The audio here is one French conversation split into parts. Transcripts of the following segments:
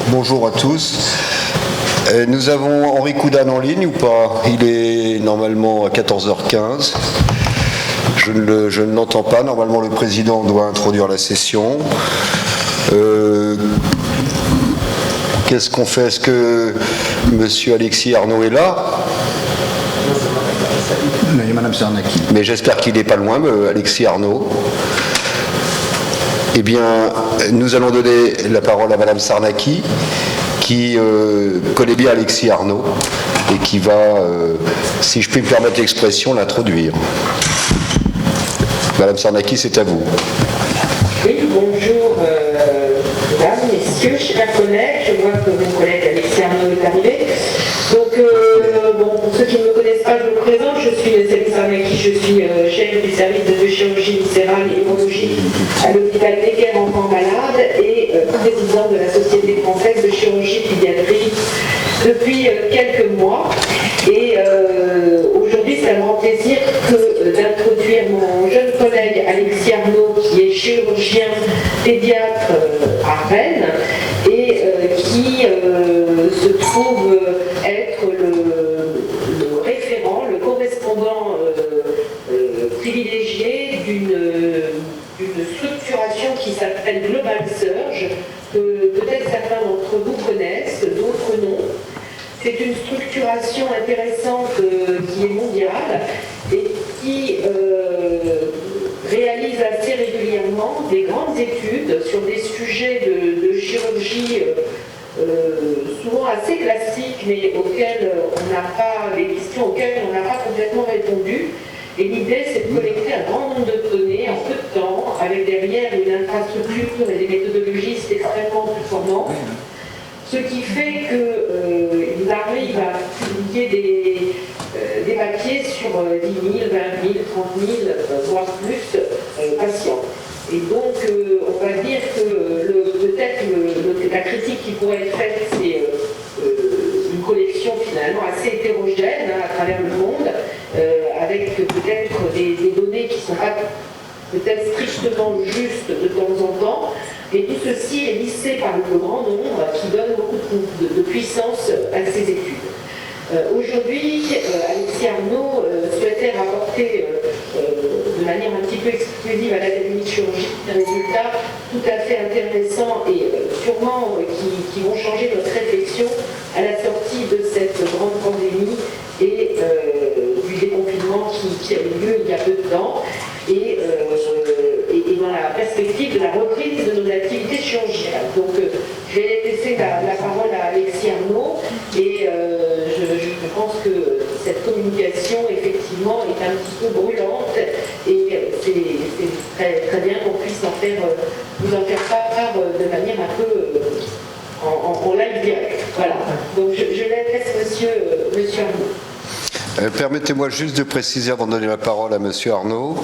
Bonjour à tous. Nous avons Henri Coudane en ligne ou pas? Il est normalement à 14h15. Je ne l'entends pas. Normalement, le président doit introduire la session. Qu'est-ce qu'on fait? Est-ce que M. Alexis Arnaud est là? Il y a Mme Sarnaki. Mais j'espère qu'il n'est pas loin, Alexis Arnaud. Eh bien, nous allons donner la parole à Mme Sarnaki, qui connaît bien Alexis Arnaud et qui va, si je puis me permettre l'expression, l'introduire. Mme Sarnaki, c'est à vous. Oui, bonjour, mesdames, messieurs, chers collègues. Je vois que mon collègue Alexis Arnaud est arrivé. Donc, pour ceux qui ne me connaissent pas, je me présente. Je suis Alexis Sarnaki, je suis chef du service de chirurgie viscérale et hémorragie à l'hôpital Necker Enfants Malades et président de la Société française de chirurgie pédiatrique depuis quelques mois. Et aujourd'hui, c'est un grand plaisir d'introduire mon jeune collègue Alexis Arnaud, qui est chirurgien pédiatre à Rennes et qui se trouve être le référent, le correspondant privilégié d'une structuration qui s'appelle Global Surge, que peut-être certains d'entre vous connaissent, d'autres non. C'est une structuration intéressante qui est mondiale et qui réalise assez régulièrement des grandes études sur des sujets de chirurgie souvent assez classiques, mais auxquelles on n'a pas, les questions auxquelles on n'a pas complètement répondu. Et l'idée, c'est de collecter un grand nombre de données en peu de temps, avec derrière une infrastructure et des méthodologies extrêmement performantes. Ce qui fait qu'ils arrivent à publier des papiers sur 10 000, 20 000, 30 000, voire plus patients. Et donc, on va dire que peut-être la critique qui pourrait être faite, c'est une collection finalement assez hétérogène à travers le monde, avec peut-être des données qui ne sont pas peut-être strictement justes de temps en temps. Et tout ceci est lissé par le grand nombre qui donne beaucoup de puissance à ces études. Aujourd'hui, Alexis Arnaud souhaitait rapporter de manière un petit peu exclusive à l'Académie de chirurgie des résultats tout à fait intéressants et sûrement qui vont changer notre réflexion à la sortie de cette grande pandémie et du déconfinement qui a eu lieu il y a peu de temps. Et dans la perspective de la reprise de nos activités chirurgicales. Donc je vais laisser la parole à Alexis Arnaud et je pense que cette communication effectivement est un petit peu brûlante et c'est très bien qu'on puisse vous en faire part de manière un peu en live direct. Voilà. Donc je laisse monsieur Arnaud. Permettez-moi juste de préciser, avant de donner la parole à M. Arnaud,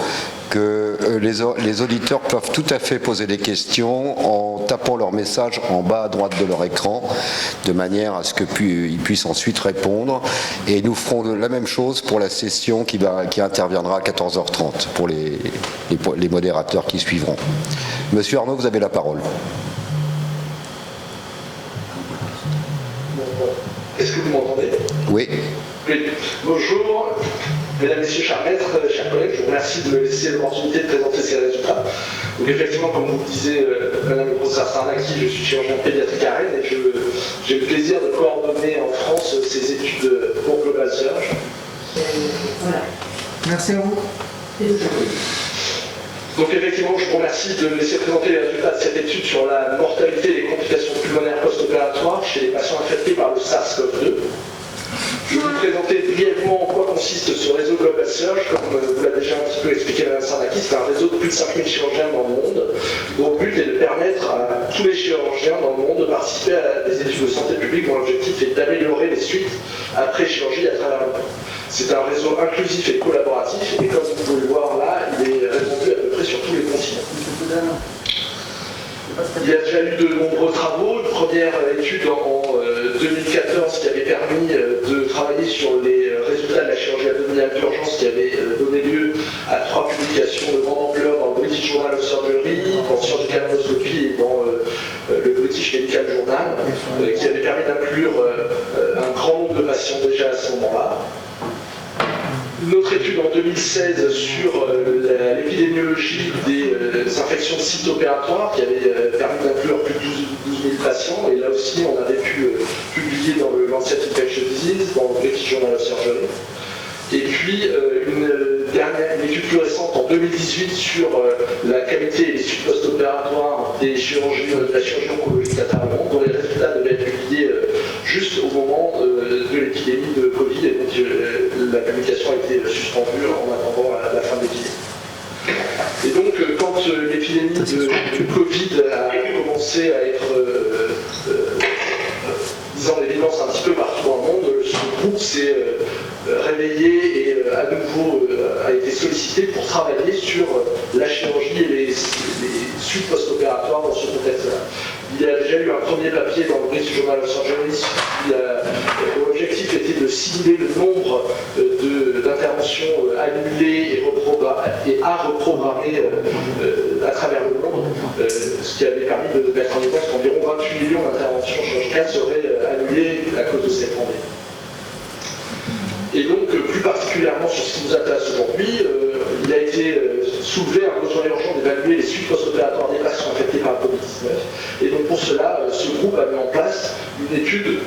que les auditeurs peuvent tout à fait poser des questions en tapant leur message en bas à droite de leur écran, de manière à ce qu'ils puissent ensuite répondre. Et nous ferons la même chose pour la session qui interviendra à 14h30, pour les modérateurs qui suivront. M. Arnaud, vous avez la parole. Est-ce que vous m'entendez? Oui. Oui. Bonjour, mesdames, messieurs, chers maîtres, chers collègues, je vous remercie de me laisser l'opportunité de présenter ces résultats. Donc effectivement, comme vous le disiez, madame le professeur Sarnaki, je suis chirurgien pédiatrique à Rennes et j'ai le plaisir de coordonner en France ces études pour Global Surge. Voilà. Merci à vous. Donc effectivement, je vous remercie de me laisser présenter les résultats de cette étude sur la mortalité et les complications pulmonaires post-opératoires chez les patients infectés par le SARS-CoV-2. Je vais vous présenter brièvement en quoi consiste ce réseau Global Surge. Comme vous l'a déjà un petit peu expliqué Mme Sarnaki, c'est un réseau de plus de 5000 chirurgiens dans le monde, dont le but est de permettre à tous les chirurgiens dans le monde de participer à des études de santé publique dont l'objectif est d'améliorer les suites après chirurgie à travers le monde. C'est un réseau inclusif et collaboratif, et comme vous pouvez le voir là, il est répandu à peu près sur tous les continents. Il y a déjà eu de nombreux travaux. Une première étude en 2014 qui avait permis de travailler sur les résultats de la chirurgie abdominale d'urgence qui avait donné lieu à 3 publications de grande ampleur dans le British Journal of Surgery, dans Surgical Endoscopy et dans le British Medical Journal. qui avait permis d'inclure un grand nombre de patients déjà à ce moment-là. Une autre étude en 2016 sur l'épidémiologie des infections de sites opératoires qui avait permis d'inclure plus de 12 000 patients. Et là aussi, on avait pu publier dans le Lancet Infectious Disease, dans le British Journal of Surgery. Et puis une étude plus récente en 2018 sur la qualité et les suites post-opératoires de la chirurgie oncologique à travers le monde, dont les résultats devaient être publiés juste au moment de l'épidémie de Covid, et donc la publication a été suspendue en attendant la fin de l'épidémie. Et donc quand l'épidémie de Covid a commencé à être mise en évidence un petit peu partout dans le monde, ce groupe s'est réveillé et à nouveau a été sollicité pour travailler sur la chirurgie et les suites post-opératoires dans ce contexte-là. Il y a déjà eu un premier papier dans le British Journal of Surgery dont l'objectif était de simuler le nombre d'interventions annulées et à reprogrammer à travers le monde, ce qui avait permis de mettre en évidence qu'environ 28 millions d'interventions chirurgicales seraient annulées à cause de cette pandémie. Et donc, plus particulièrement sur ce qui nous intéresse aujourd'hui, il a été soulevé un besoin urgent d'évaluer les suites post-opératoires des patients infectés par la Covid-19. Et donc pour cela, ce groupe a mis en place une étude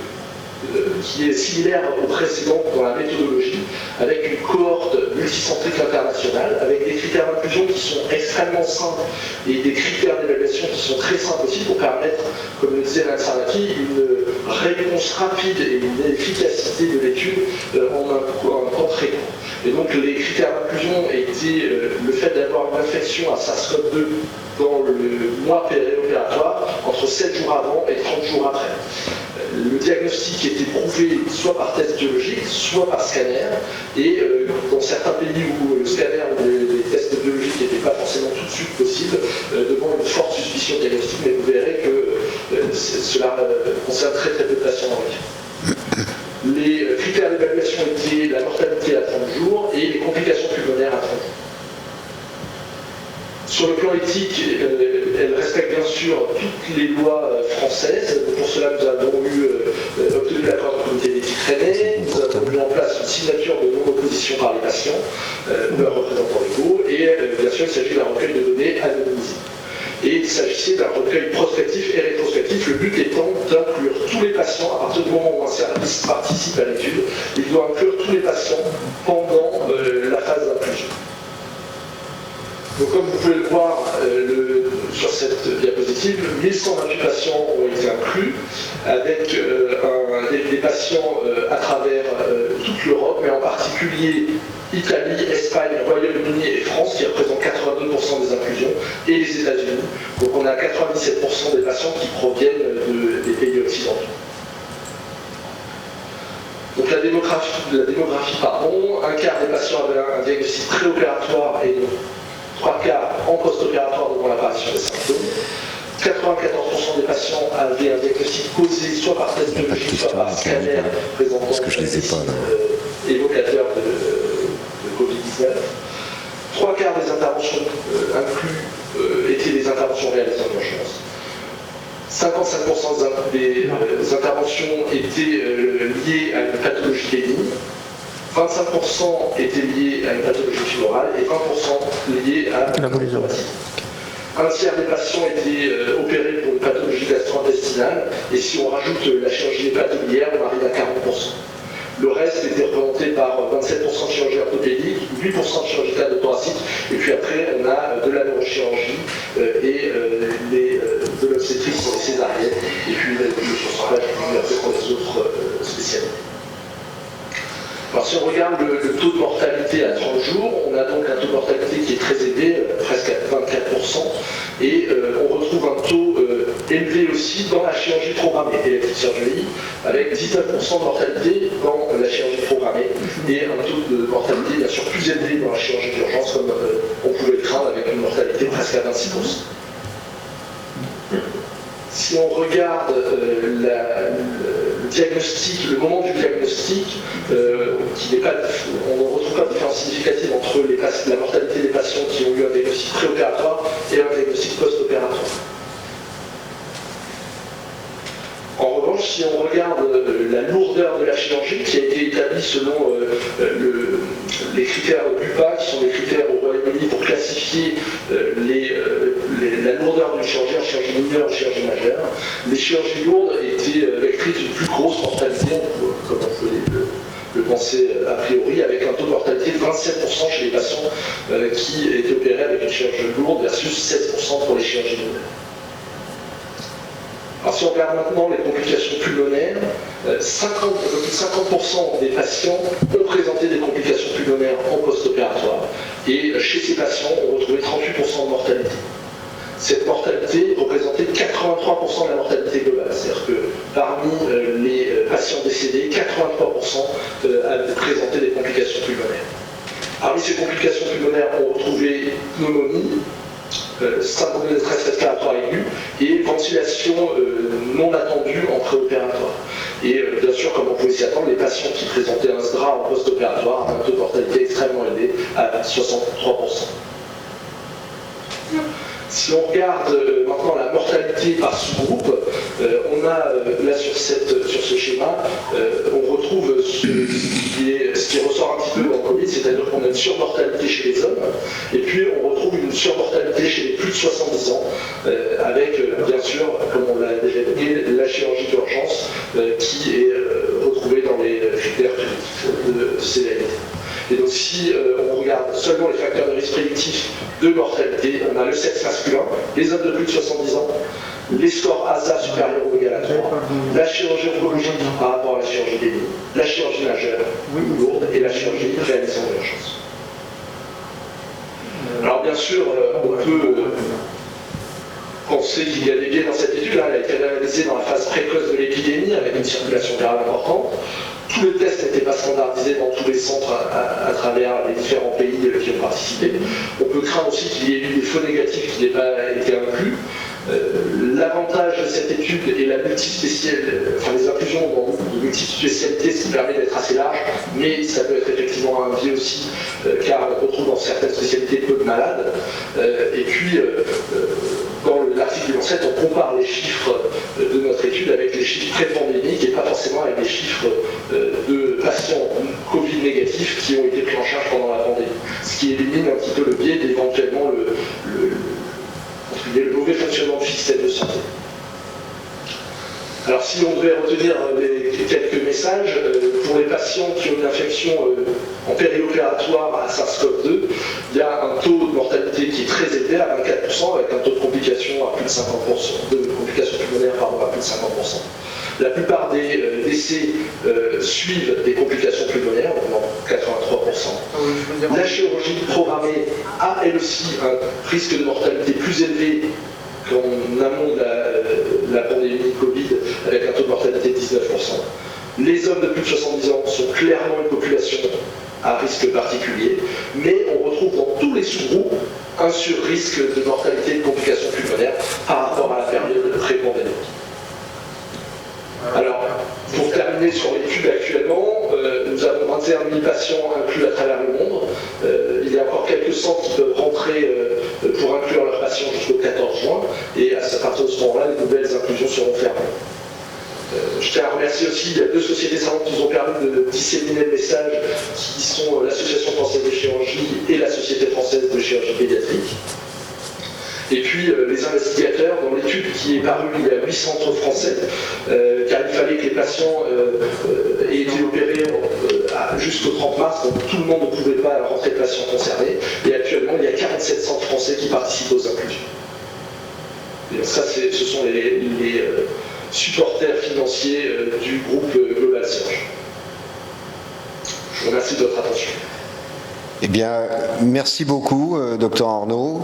qui est similaire aux précédentes dans la méthodologie, avec une cohorte multicentrique internationale, avec des critères d'inclusion qui sont extrêmement simples et des critères d'évaluation qui sont très simples aussi pour permettre, comme le disait Alain Sarnaki, une réponse rapide et une efficacité de l'étude en un temps très court. Et donc les critères d'inclusion étaient le fait d'avoir une infection à SARS-CoV-2 dans le mois périopératoire, entre 7 jours avant et 30 jours après. Le diagnostic était prouvé soit par test biologique, soit par scanner, et dans certains pays où le scanner ou les tests biologiques n'étaient pas forcément tout de suite possibles, devant une forte suspicion diagnostique, mais vous verrez que cela concerne très très peu de patients dans le cas. Les critères d'évaluation étaient la mortalité à 30 jours et les complications pulmonaires à 30 jours. Sur le plan éthique, elle respecte bien sûr toutes les lois françaises. Pour cela, nous avons obtenu l'accord du comité d'éthique rennais, nous avons mis en place une signature de non-opposition par les patients, leurs représentants légaux, et bien sûr, il s'agit d'un recueil de données anonymisées. Et il s'agissait d'un recueil prospectif et rétrospectif, le but étant d'inclure tous les patients à partir du moment où un service participe à l'étude. Il doit inclure tous les patients pendant la phase d'inclusion. Donc, comme vous pouvez le voir sur cette diapositive, 1128 patients ont été inclus, avec des patients à travers toute l'Europe, mais en particulier Italie, Espagne, Royaume-Uni et France, qui représentent 82% des inclusions, et les États-Unis. Donc on a 97% des patients qui proviennent des pays occidentaux. Donc la démographie, un quart des patients avaient un diagnostic préopératoire et 3 quarts en post-opératoire devant l'apparition des symptômes. 94% des patients avaient un diagnostic posé soit par test biologique, soit par scanner présentant évocateur de Covid-19. 3 quarts des interventions inclus étaient des interventions réalisées en urgence. 55% des interventions étaient liées à une pathologie bénigne. 25% étaient liés à une pathologie tumorale et 20% liés à une pathologie. Un tiers des patients étaient opérés pour une pathologie gastro-intestinale, et si on rajoute la chirurgie hépatobiliaire, on arrive à 40%. Le reste était représenté par 27% de chirurgie orthopédique, 8% de chirurgie cardio-thoracique, et puis après on a de la neurochirurgie et de l'obstétrique pour les césariennes, et puis une réduction sur page après pour les autres spécialités. Alors si on regarde le taux de mortalité à 30 jours, on a donc un taux de mortalité qui est très élevé, presque à 24%, et on retrouve un taux élevé aussi dans la chirurgie programmée, elective surgery, avec 19% de mortalité dans la chirurgie programmée, et un taux de mortalité bien sûr plus élevé dans la chirurgie d'urgence, comme on pouvait le craindre avec une mortalité presque à 26%. Si on regarde le diagnostic, le moment du diagnostic, on ne retrouve pas de différence significative entre la mortalité des patients qui ont eu un diagnostic préopératoire et un diagnostic post-opératoire. En revanche, si on regarde la lourdeur de la chirurgie qui a été établie selon les critères BUPA, qui sont les critères au Royaume-Uni pour classifier la lourdeur d'une chirurgie en chirurgie mineure et chirurgie majeure, les chirurgies lourdes étaient vectrices d'une plus grosse mortalité, comme on peut le penser a priori, avec un taux de mortalité de 27% chez les patients qui étaient opérés avec une chirurgie lourde versus 16% pour les chirurgies mineures. Alors si on regarde maintenant les complications pulmonaires, 50% des patients ont présenté des complications pulmonaires en post-opératoire. Et chez ces patients, on retrouvait 38% de mortalité. Cette mortalité représentait 83% de la mortalité globale. C'est-à-dire que parmi les patients décédés, 83% avaient présenté des complications pulmonaires. Parmi ces complications pulmonaires, on retrouvait pneumonie, syndrome de détresse respiratoire aiguë et ventilation non attendue en préopératoire. Et bien sûr, comme on pouvait s'y attendre, les patients qui présentaient un SDRA en post-opératoire avaient un taux de mortalité extrêmement élevé à 63%. Si on regarde maintenant la mortalité par sous-groupe, on a là sur ce schéma, on retrouve ce qui ressort un petit peu dans le Covid, c'est-à-dire qu'on a une surmortalité chez les hommes, et puis on retrouve une surmortalité chez les plus de 70 ans, avec bien sûr, comme on l'a déjà dit, la chirurgie d'urgence qui est retrouvée dans les critères de sévérité. Et donc si on regarde seulement les facteurs de risque prédictifs de mortalité, on a le sexe masculin, les hommes de plus de 70 ans, les scores ASA supérieurs ou égal à 3, la chirurgie oncologique par rapport à la chirurgie bénigne, la chirurgie majeure lourde et la chirurgie réalisée en urgence. Alors bien sûr, on peut penser qu'il y a des biais dans cette étude, là, elle a été réalisée dans la phase précoce de l'épidémie avec une circulation virale importante. Tous les tests n'étaient pas standardisés dans tous les centres à travers les différents pays qui ont participé. On peut craindre aussi qu'il y ait eu des faux négatifs qui n'aient pas été inclus. L'avantage de cette étude est la les inclusions dans de multispécialités, ce qui permet d'être assez large, mais ça peut être effectivement un biais aussi, car on retrouve dans certaines spécialités peu de malades. Et puis, dans l'article du Lancet, on compare les chiffres de notre étude avec les chiffres pré-pandémiques et pas forcément avec les chiffres de patients Covid négatifs qui ont été pris en charge pendant la pandémie. Ce qui élimine un petit peu le biais d'éventuellement le mauvais fonctionnement du système de santé. Alors si on devait retenir quelques messages, pour les patients qui ont une infection en périopératoire à SARS-CoV-2, il y a un taux de mortalité qui est très élevé à 24%, avec un taux de complications à plus de 50%, de complications pulmonaires à plus de 50%. La plupart des décès suivent des complications pulmonaires, donc 83%. La chirurgie programmée a elle aussi un risque de mortalité plus élevé qu'en amont de la pandémie Covid, avec un taux de mortalité de 19%. Les hommes de plus de 70 ans sont clairement une population à risque particulier, mais on retrouve dans tous les sous-groupes un sur-risque de mortalité et de complications pulmonaires par rapport à la période pré-pandémique. Alors, pour terminer sur l'étude actuellement, nous avons 21 000 patients inclus à travers le monde. Il y a encore quelques centres qui peuvent rentrer pour inclure leurs patients jusqu'au 14 juin, et à partir de ce moment-là, les nouvelles inclusions seront fermées. Je tiens à remercier aussi, il y a 2 sociétés savantes qui nous ont permis de disséminer le message, qui sont l'Association française de chirurgie et la Société française de chirurgie pédiatrique. Et puis les investigateurs, dans l'étude qui est parue, il y a 8 centres français, car il fallait que les patients aient été opérés jusqu'au 30 mars, donc tout le monde ne pouvait pas rentrer de patients concernés. Et actuellement, il y a 47 centres français qui participent aux inclusions. Et ça, ce sont les supporters financiers du groupe Global Surge. Je vous remercie de votre attention. Eh bien, merci beaucoup, Dr Arnaud.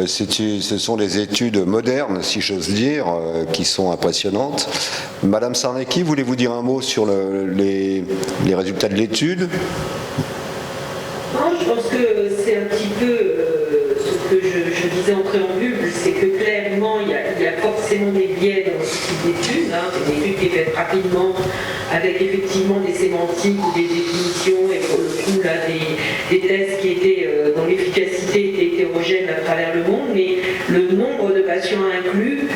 Ce sont des études modernes, si j'ose dire, qui sont impressionnantes. Madame Sarnecki, voulez-vous dire un mot sur les résultats de l'étude? Non, je pense que c'est un petit peu ce que je disais en préambule, c'est que clairement, il y a forcément des biais dans ce type d'études, des études qui sont faites rapidement, avec effectivement des sémantiques ou des définitions, et pour le coup, là, des tests qui étaient dans l'efficacité étaient hétérogènes à travers le monde, mais le nombre de patients inclus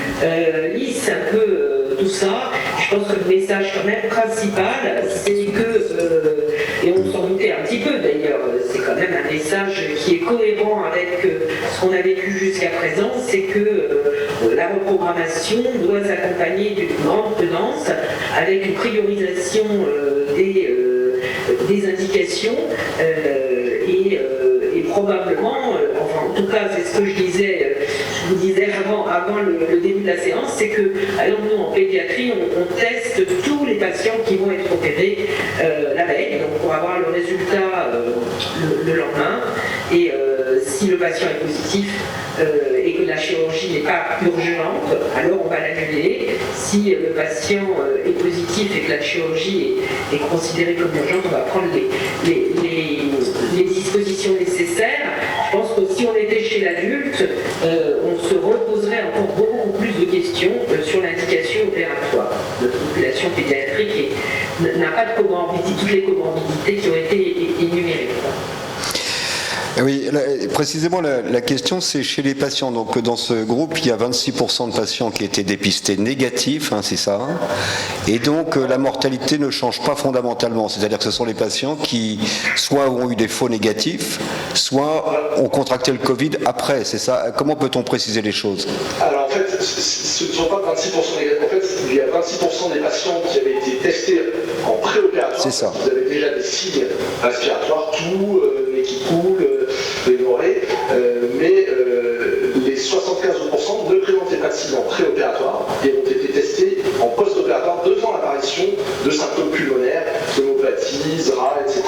lisse un peu tout ça. Je pense que le message quand même principal, c'est que, et on s'en doutait un petit peu d'ailleurs, c'est quand même un message qui est cohérent avec ce qu'on a vécu jusqu'à présent, c'est que la reprogrammation doit s'accompagner d'une grande prudence, avec une priorisation des indications et probablement, enfin en tout cas c'est ce que je vous disais avant le début de la séance, c'est que alors nous en pédiatrie on teste tous les patients qui vont être opérés la veille, donc pour avoir le résultat le lendemain, et si le patient est positif et que la chirurgie n'est pas urgente, alors on va l'annuler. Si le patient est positif et que la chirurgie est considérée comme urgente, on va prendre les dispositions nécessaires. Je pense que si on était chez l'adulte, on se reposerait encore beaucoup plus de questions sur l'indication opératoire. Notre population pédiatrique n'a pas de comorbidité, toutes les comorbidités qui ont été énumérées. Oui, précisément la question c'est chez les patients. Donc dans ce groupe, il y a 26% de patients qui étaient dépistés négatifs, hein, c'est ça. Et donc la mortalité ne change pas fondamentalement. C'est-à-dire que ce sont les patients qui soit ont eu des faux négatifs, soit ont contracté le Covid après. C'est ça. Comment peut-on préciser les choses? Alors en fait, ce ne sont pas 26% négatifs. En fait, il y a 26% des patients qui avaient été testés en préopératoire. C'est ça. Vous avez déjà des signes respiratoires, tout, nez qui coule, dévoré, mais les 75% ne présentaient pas de signes en préopératoire et ont été testés en post-opératoire devant l'apparition de symptômes pulmonaires, pneumopathie, RA, etc.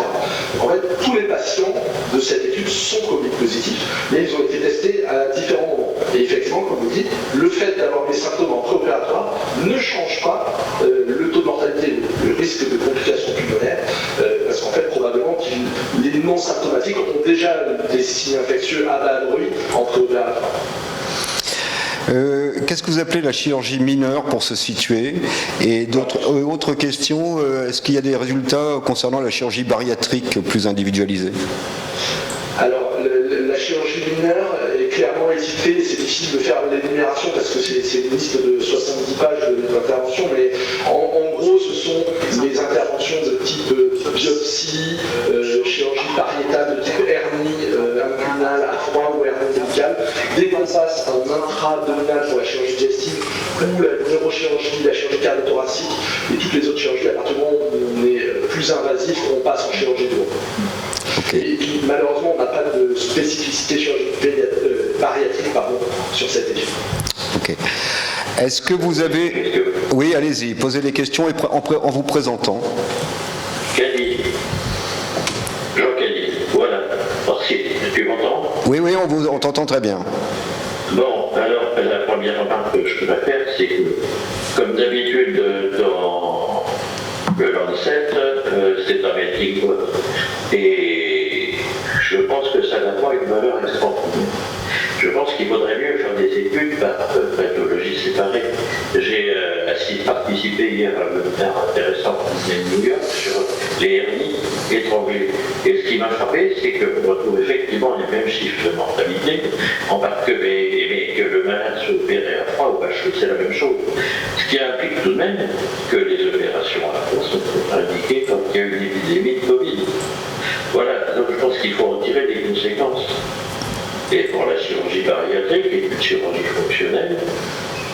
En fait, tous les patients de cette étude sont Covid positifs, mais ils ont été testés à différents moments. Et effectivement, comme vous dites, le fait d'avoir des symptômes en préopératoire ne change pas le taux de mortalité, le risque de complications pulmonaires, parce qu'en fait, probablement, les non-symptomatiques ont déjà des signes infectieux à bas bruit en préopératoire. Qu'est-ce que vous appelez la chirurgie mineure pour se situer? Et autre question, est-ce qu'il y a des résultats concernant la chirurgie bariatrique plus individualisée? Alors, la chirurgie mineure est clairement éditée, c'est difficile de faire l'énumération parce que c'est une liste de 70 pages d'interventions, mais en gros, ce sont les interventions de type biopsie, chirurgie pariétale de type hernie inguinale à froid ou hernie ombilicale. Dès qu'on passe en intra-abdominal pour la chirurgie digestive ou la neurochirurgie, la chirurgie cardio-thoracique et toutes les autres chirurgies, à partir du moment où on est plus invasif, on passe en chirurgie lourde. Okay. Et puis, malheureusement, on n'a pas de spécificité chirurgie bariatrique sur cette étude. Ok. Est-ce que vous avez... Oui, allez-y, posez les questions en vous présentant. Cali. Jean Cali, voilà. Merci. Tu m'entends? Oui, on t'entend très bien. Bon, alors, la première remarque que je voudrais faire, c'est que, comme d'habitude, dans le Lancet, c'est un meeting, et je pense que ça n'a pas une valeur extraordinaire. Je pense qu'il vaudrait mieux faire des études par pathologie séparée. J'ai participé hier à un webinaire intéressant de New York sur les hernies étrangulées. Et ce qui m'a frappé, c'est qu'on retrouve effectivement les mêmes chiffres de mortalité, mais que le malade soit opéré à froid ou à chaud, c'est la même chose. Ce qui implique tout de même que les opérations à froid sont indiquées quand il y a une épidémie de Covid. Voilà, donc je pense qu'il faut en tirer des conséquences. Et pour la chirurgie bariatrique et une chirurgie fonctionnelle,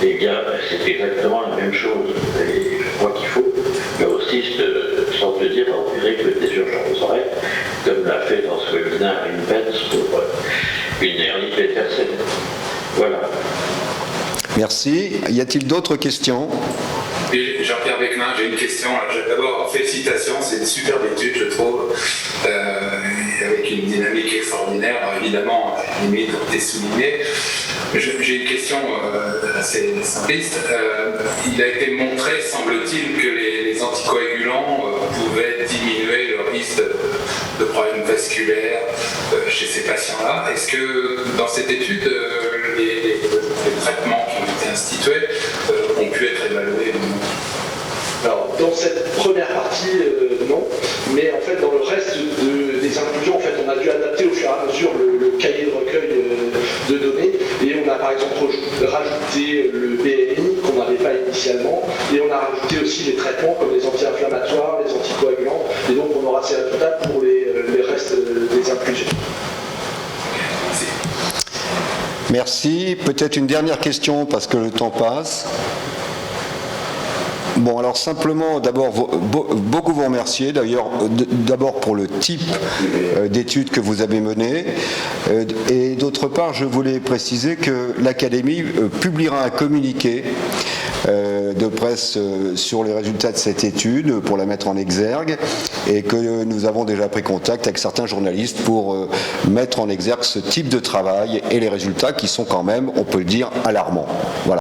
eh bien, c'est exactement la même chose. Et je crois qu'il faut, mais aussi, sans te dire, opérer que des urgences oreilles, comme l'a fait dans ce webinaire Invents pour une hernie Petersen. Voilà. Merci. Y a-t-il d'autres questions? Jean-Pierre Becquemin, j'ai une question. D'abord, félicitations, c'est une superbe étude, je trouve, avec une dynamique extraordinaire. Alors, évidemment, limite, ont été soulignées. J'ai une question assez simpliste. Il a été montré, semble-t-il, que les anticoagulants pouvaient diminuer le risque de problèmes vasculaires chez ces patients-là. Est-ce que dans cette étude, les traitements qui ont été institués ont pu être évalués? Alors, dans cette première partie, non, mais en fait, dans le reste des inclusions, en fait, on a dû adapter au fur et à mesure le cahier de recueil de données, et on a par exemple rajouté le BMI qu'on n'avait pas initialement, et on a rajouté aussi les traitements comme les anti-inflammatoires, les anticoagulants, et donc on aura ces résultats pour les restes des inclusions. Merci. Peut-être une dernière question parce que le temps passe. Bon, alors simplement, d'abord, beaucoup vous remercier, d'ailleurs, d'abord pour le type d'études que vous avez menées, et d'autre part, je voulais préciser que l'Académie publiera un communiqué de presse sur les résultats de cette étude pour la mettre en exergue, et que nous avons déjà pris contact avec certains journalistes pour mettre en exergue ce type de travail et les résultats qui sont quand même, on peut le dire, alarmants. Voilà.